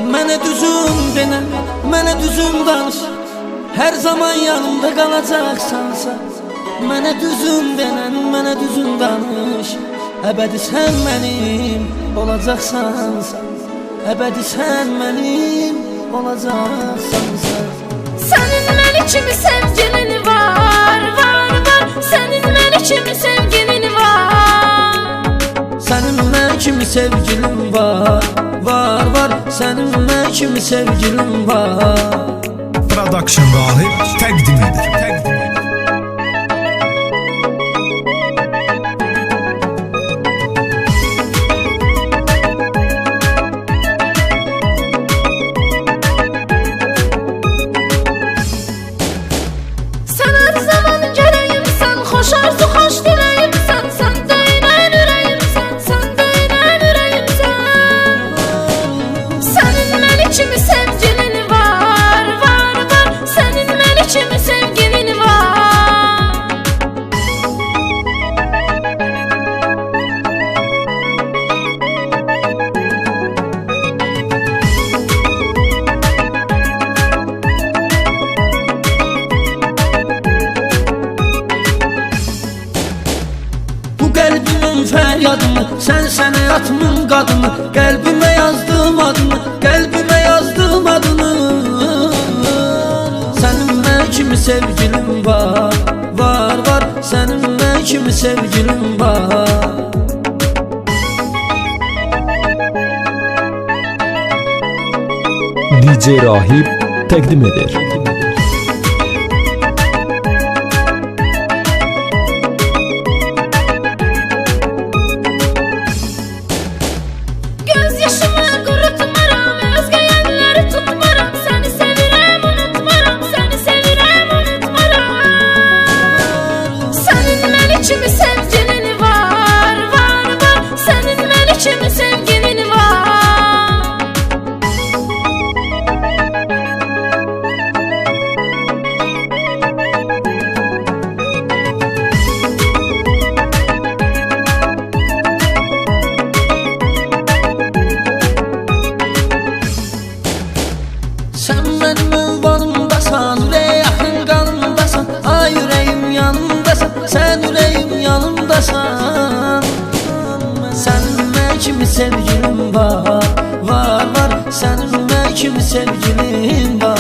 Mənə düzüm denən, mənə düzüm danış. Hər zaman yanımda qalacaqsansa. Mənə düzüm denən, mənə düzüm danış. Əbədi sən mənim olacaqsansa. Əbədi sən mənim olacaqsansa. Sənin məni kimi sevgilin var, var, var. Sənin məni kimi sevgilin var. Sənin mən kimi sevgilim var, var, var. Sənin mən kimi sevgilim var. Production Rahib təqdim edir. Sən hər zaman gələyimsən, xoş arzu, xoş diləyimsən. Sən döynən ürəyimsən, sən döynən ürəyimsən. Sənin məni kimi sevgilin var, var, var. Sənin məni kimi sevgilin var. Bu qəlbimin fəryadını, sən həyatımın qadını. Qəlbimə yazdım adını, qəlbimə yazdım adını. Sənin mən kimi sevgilim var, var, var. Sənin mən kimi sevgilim var. DJ Rahib təqdim edir. Göz yaşımı qurutmaram, özgə yerləri tutmaram. Səni sevirəm, unutmaram, səni sevirəm, unutmaram. Sənin məni kimi sevgilin var, var, var. Sənin məni kimi sevgilin var. Sən mənim ünvanımdasan, ürəyə yaxın qanımdasan. Ay ürəyim yanımdasan, sən ürəyim yanımdasan. Sənin mən kimi sevgilim var, var, var. Sənin mən kimi sevgilim var.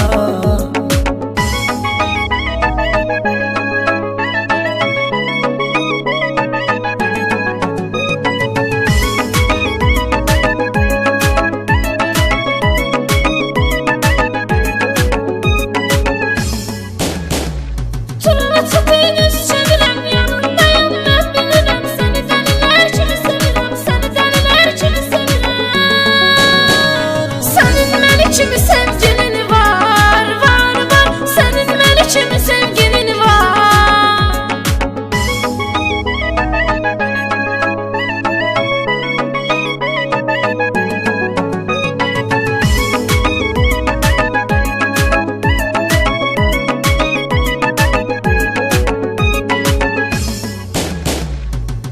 Turala çatayın üz çevirəm, yanındayım mən bilirəm. Səni dəlilər kimi sevirəm, səni dəlilər kimi sevirəm. Sənin məni kimi sevgilin var, var, var. Sənin məni kimi sevgilin var.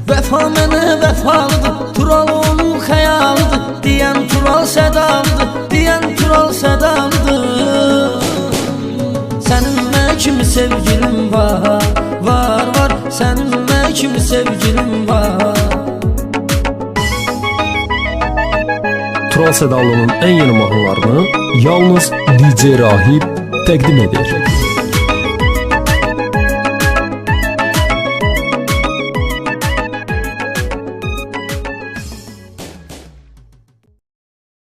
Vəfa mənə vəfalıdır, Tural onun xəyalıdır. Deyən Tural sədalıdır, deyən Tural sədalıdır. Sənin mən kimi sevgilim var, var, var. Sənin mən kimi sevgilim var. Tural Sədalı'nın ən yeni mahnılarını yalnız DJ Rahib təqdim edir.